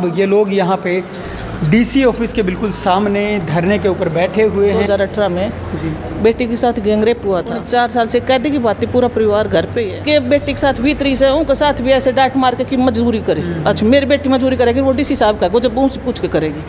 ये लोग यहाँ पे डीसी ऑफिस के बिल्कुल सामने धरने के ऊपर बैठे हुए हैं। 2018 में जी बेटी के साथ गैंगरेप हुआ था। 4 साल से कैदी की बात, पूरा परिवार घर पे ही है कि बेटी के साथ भी 30 है, उनके साथ भी ऐसे डांट मार के कि मजदूरी करे। अच्छा, मेरी बेटी मजदूरी करेगी, वो डीसी साहब का जब उनसे पूछ के करेगी।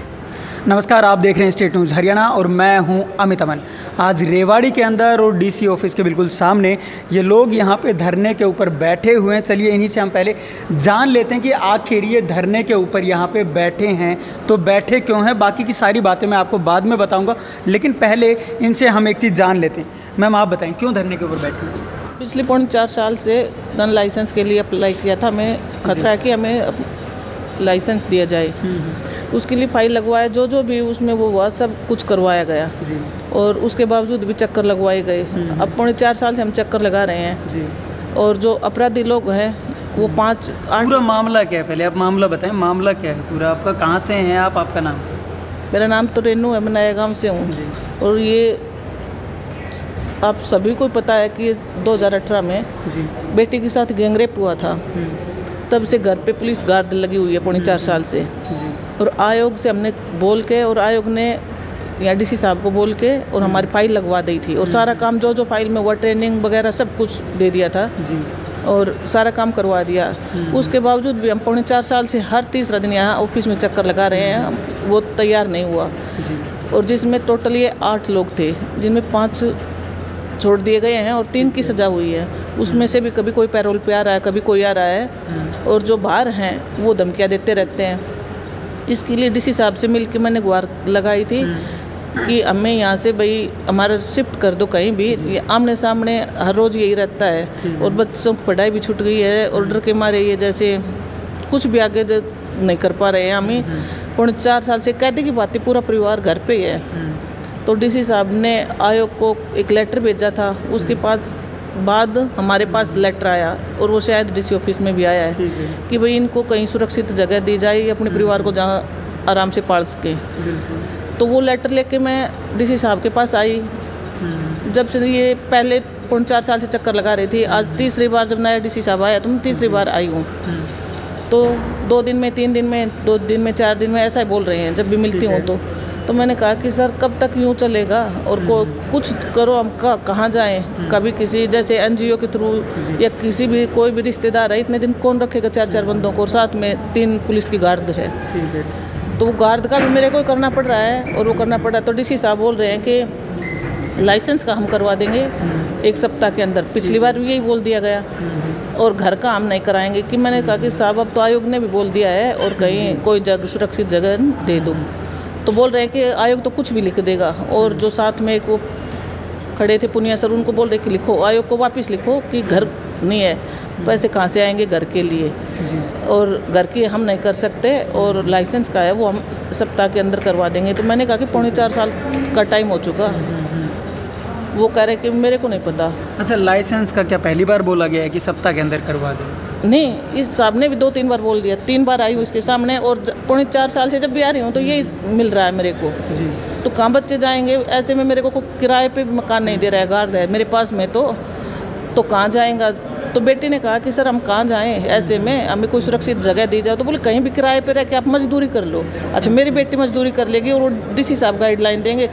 नमस्कार, आप देख रहे हैं स्टेट न्यूज़ हरियाणा और मैं हूं अमित अमन। आज रेवाड़ी के अंदर और डीसी ऑफिस के बिल्कुल सामने ये लोग यहां पे धरने के ऊपर बैठे हुए हैं। चलिए इन्हीं से हम पहले जान लेते हैं कि आखिर ये धरने के ऊपर यहां पे बैठे हैं तो बैठे क्यों हैं। बाकी की सारी बातें मैं आपको बाद में बताऊंगा, लेकिन पहले इनसे हम एक चीज़ जान लेते हैं। मैम आप बताएं क्यों धरने के ऊपर बैठे हैं? पिछले 4 साल से गन लाइसेंस के लिए अप्लाई किया था। हमें खतरा है कि हमें लाइसेंस दिया जाए, उसके लिए फाइल लगवाया, जो भी उसमें वो हुआ सब कुछ करवाया गया जी। और उसके बावजूद भी चक्कर लगवाए गए। अब 4 साल से हम चक्कर लगा रहे हैं जी। और जो अपराधी लोग हैं वो 5-8। पूरा मामला क्या है, पहले आप मामला बताएं, मामला क्या है पूरा आपका, कहाँ से हैं आप, आपका नाम? मेरा नाम तो रेनू है, मैं नया गाँव से हूँ। और ये आप सभी को पता है कि 2018 में जी बेटी के साथ गैंगरेप हुआ था। तब से घर पे पुलिस गार्ड लगी हुई है 4 साल से। और आयोग से हमने बोल के और आयोग ने या डीसी साहब को बोल के और हमारी फाइल लगवा दी थी और सारा काम जो फाइल में हुआ, ट्रेनिंग वगैरह सब कुछ दे दिया था जी। और सारा काम करवा दिया। उसके बावजूद भी हम 4 साल से हर तीसरा दिन यहाँ ऑफिस में चक्कर लगा रहे हैं, वो तैयार नहीं हुआ जी। और जिसमें टोटल ये 8 लोग थे, जिनमें 5 छोड़ दिए गए हैं और 3 की सज़ा हुई है। उसमें से भी कभी कोई पैरोल पे आ रहा है, कभी कोई आ रहा है और जो बाहर हैं वो धमकियाँ देते रहते हैं। इसके लिए डीसी साहब से मिल के मैंने गुहार लगाई थी कि हमें यहाँ से भाई हमारा शिफ्ट कर दो कहीं भी। ये आमने सामने हर रोज़ यही रहता है और बच्चों की पढ़ाई भी छूट गई है और डर के मारे ये जैसे कुछ भी आगे नहीं कर पा रहे हैं। हमें 4 साल से कैदी की बात, पूरा परिवार घर पे ही है। तो डीसी साहब ने आयोग को एक लेटर भेजा था, उसके पास बाद हमारे पास लेटर आया और वो शायद डीसी ऑफिस में भी आया है कि भाई इनको कहीं सुरक्षित जगह दी जाए, अपने परिवार को जहाँ आराम से पाल सके। तो वो लेटर लेके मैं डीसी साहब के पास आई। जब से ये पहले 4 साल से चक्कर लगा रही थी, आज तीसरी बार जब नया डीसी साहब आया तो मैं तीसरी बार आई हूँ। तो 2 दिन में, 3 दिन में, 2 दिन में, 4 दिन में ऐसा ही बोल रहे हैं जब भी मिलती हूँ। तो मैंने कहा कि सर कब तक यूँ चलेगा और कुछ करो, हम कहाँ जाएं। कभी किसी जैसे एनजीओ के थ्रू या किसी भी कोई भी रिश्तेदार है, इतने दिन कौन रखेगा 4-4 बंदों को और साथ में 3 पुलिस की गार्ड है। तो वो गार्ड का भी मेरे को करना पड़ रहा है और वो करना पड़ रहा है। तो डीसी साहब बोल रहे हैं कि लाइसेंस का हम करवा देंगे 1 सप्ताह के अंदर। पिछली बार भी यही बोल दिया गया और घर का हम नहीं कराएंगे। कि मैंने कहा कि साहब अब तो आयोग ने भी बोल दिया है और कहीं कोई जगह सुरक्षित जगह दे दो। तो बोल रहे हैं कि आयोग तो कुछ भी लिख देगा। और जो साथ में एक वो खड़े थे पुनिया सर, उनको बोल रहे कि लिखो, आयोग को वापस लिखो कि घर नहीं है, पैसे कहाँ से आएंगे घर के लिए और घर की हम नहीं कर सकते और लाइसेंस का है वो हम सप्ताह के अंदर करवा देंगे। तो मैंने कहा कि 4 साल का टाइम हो चुका। वो कह रहे कि मेरे को नहीं पता। अच्छा, लाइसेंस का क्या पहली बार बोला गया है कि सप्ताह के अंदर करवा दें? नहीं, इस साहब ने भी 2-3 बार बोल दिया। 3 बार आई हूँ इसके सामने और 4 साल से जब भी आ रही हूँ तो यही मिल रहा है मेरे को जी। तो कहाँ बच्चे जाएंगे ऐसे में? मेरे को किराए पे मकान नहीं दे रहा है, गार्ड है मेरे पास में, तो कहाँ जाएगा? तो बेटी ने कहा कि सर हम कहाँ जाएं ऐसे में, हमें कोई सुरक्षित जगह दी जाए। तो बोले कहीं भी किराए पे रह के आप मजदूरी कर लो। अच्छा, मेरी बेटी मजदूरी कर लेगी और वो डीसी साहब गाइडलाइन देंगे।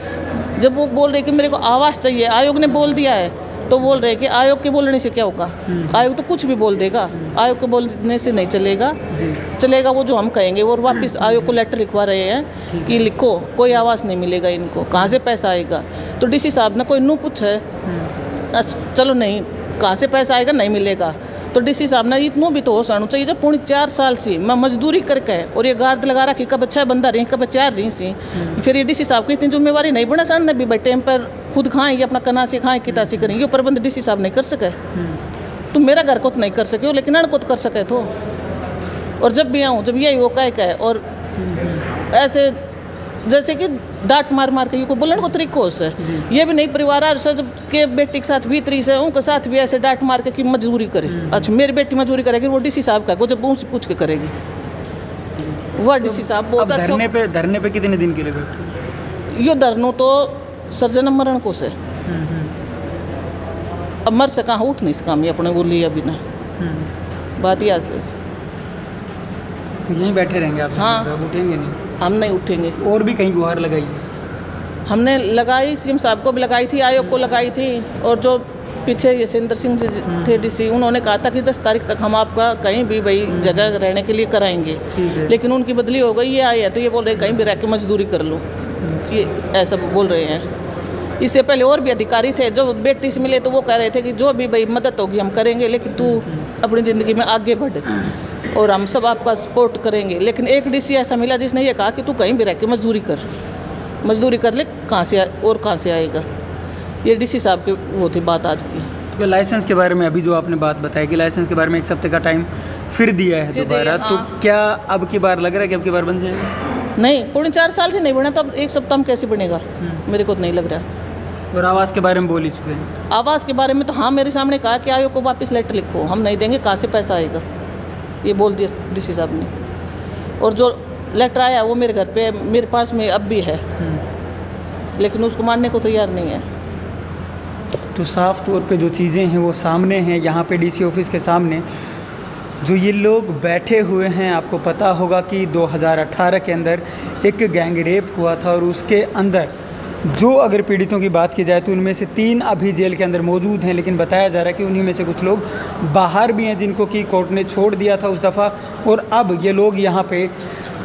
जब वो बोल रहे कि मेरे को आवाज़ चाहिए, आयोग ने बोल दिया है, तो बोल रहे कि आयोग के बोलने से क्या होगा? आयोग तो कुछ भी बोल देगा, आयोग के बोलने से नहीं चलेगा। चलेगा वो जो हम कहेंगे। और वापस आयोग को लेटर लिखवा रहे हैं कि लिखो, कोई आवाज़ नहीं मिलेगा इनको, कहाँ से पैसा आएगा? तो डीसी साहब ने कोई नू पूछे, चलो नहीं, कहाँ से पैसा आएगा, नहीं मिलेगा। तो डीसी साहब ने इतना भी तो हो सानू चाहिए। जब 4 साल से मैं मजदूरी करके और ये गार्ड लगा रखी, कब 6 बंदा रही, कब 4 रही सी, फिर ये डीसी साहब की इतनी जिम्मेवारी नहीं बना सर ने भी भाई टाइम पर खुद खाएं, ये अपना कना से खाएं, किता से करें, ये प्रबंध डीसी साहब नहीं कर सके। तो मेरा घर को तो नहीं कर सके हो, लेकिन अण को तो कर सके तो। और जब भी आऊँ, जब यही वो कहे और ऐसे जैसे कि डांट मार मार के ये को बोलने को तरीकों से, ये भी नहीं परिवार आ जब के बेटी के साथ भी 30 है, उनके साथ भी ऐसे डांट मार के कि मजदूरी करे। अच्छा, मेरी बेटी मजदूरी करेगी, वो डीसी साहब का जब उनसे पूछ के करेगी। वह डीसी साहब बहुत अच्छा। धरने पे कितने दिन के लिए बैठे? यो धरनो तो सर्जन मरण को से अब मर से कहाँ उठ नहीं सका मैं अपने बोली अभी ना बात यहाँ से। तो यहीं बैठे रहेंगे आप? हाँ। अब उठेंगे नहीं? हम नहीं उठेंगे। और भी कहीं गुहार लगाई है? हमने लगाई, सीएम साहब को भी लगाई थी, आयोग को लगाई थी, और जो पीछे यशेंद्र सिंह जी थे डीसी, उन्होंने कहा था कि 10 तारीख तक हम आपका कहीं भी भाई जगह रहने के लिए कराएंगे। ठीक है। लेकिन उनकी बदली हो गई, ये आए हैं तो ये बोल रहे कहीं भी रह के मजदूरी कर लो, ये ऐसा बोल रहे हैं। इससे पहले और भी अधिकारी थे जो बेटी से मिले तो वो कह रहे थे कि जो भी भाई मदद होगी हम करेंगे, लेकिन तू अपनी ज़िंदगी में आगे बढ़ और हम सब आपका सपोर्ट करेंगे। लेकिन एक डीसी ऐसा मिला जिसने ये कहा कि तू कहीं भी रह के मजदूरी कर ले, कहाँ से आएगा। ये डीसी साहब की वो थी बात आज की। तो लाइसेंस के बारे में अभी जो आपने बात बताई कि लाइसेंस के बारे में 1 हफ्ते का टाइम फिर दिया है दोबारा, तो क्या अब की बार लग रहा है कि अब की बार बन जाएगा? नहीं, 4.5 साल से नहीं बना, तो अब 1 सप्ताह में कैसे बनेगा, मेरे को तो नहीं लग रहा। और आवास के बारे में बोल ही चुके हैं? आवास के बारे में तो हाँ, मेरे सामने कहा कि आयोग को वापस लेटर लिखो, हम नहीं देंगे, कहाँ से पैसा आएगा, ये बोल दिया डीसी साहब ने। और जो लेटर आया वो मेरे घर पे मेरे पास में अब भी है, लेकिन उसको मानने को तैयार नहीं है। तो साफ तौर पे जो चीज़ें हैं वो सामने हैं। यहाँ पे डीसी ऑफिस के सामने जो ये लोग बैठे हुए हैं, आपको पता होगा कि 2018 के अंदर एक गैंग रेप हुआ था, और उसके अंदर जो अगर पीड़ितों की बात की जाए तो उनमें से 3 अभी जेल के अंदर मौजूद हैं, लेकिन बताया जा रहा है कि उन्हीं में से कुछ लोग बाहर भी हैं जिनको कि कोर्ट ने छोड़ दिया था उस दफ़ा। और अब ये लोग यहाँ पे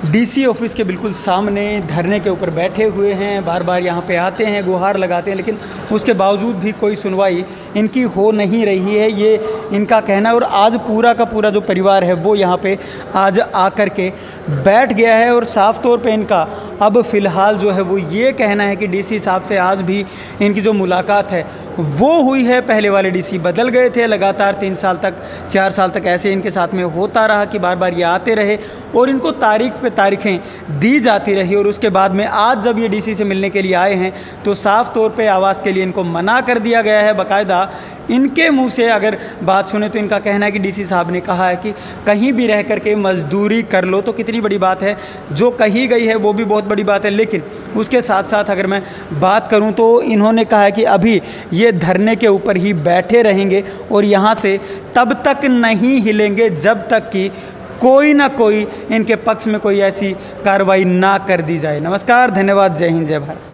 डीसी ऑफिस के बिल्कुल सामने धरने के ऊपर बैठे हुए हैं, बार बार यहाँ पे आते हैं, गुहार लगाते हैं, लेकिन उसके बावजूद भी कोई सुनवाई इनकी हो नहीं रही है, ये इनका कहना है। और आज पूरा का पूरा जो परिवार है वो यहाँ पे आज आकर के बैठ गया है, और साफ़ तौर पे इनका अब फ़िलहाल जो है वो ये कहना है कि डीसी साहब से आज भी इनकी जो मुलाकात है वो हुई है। पहले वाले डीसी बदल गए थे, लगातार 3 साल तक 4 साल तक ऐसे इनके साथ में होता रहा कि बार बार ये आते रहे और इनको तारीख पे तारीखें दी जाती रही। और उसके बाद में आज जब ये डीसी से मिलने के लिए आए हैं तो साफ़ तौर पे आवास के लिए इनको मना कर दिया गया है। बाकायदा इनके मुंह से अगर बात सुने तो इनका कहना है कि डीसी साहब ने कहा है कि कहीं भी रह कर के मजदूरी कर लो, तो कितनी बड़ी बात है, जो कही गई है वो भी बहुत बड़ी बात है। लेकिन उसके साथ साथ अगर मैं बात करूं तो इन्होंने कहा है कि अभी ये धरने के ऊपर ही बैठे रहेंगे और यहाँ से तब तक नहीं हिलेंगे जब तक कि कोई ना कोई इनके पक्ष में कोई ऐसी कार्रवाई ना कर दी जाए। नमस्कार, धन्यवाद, जय हिंद, जय भारत।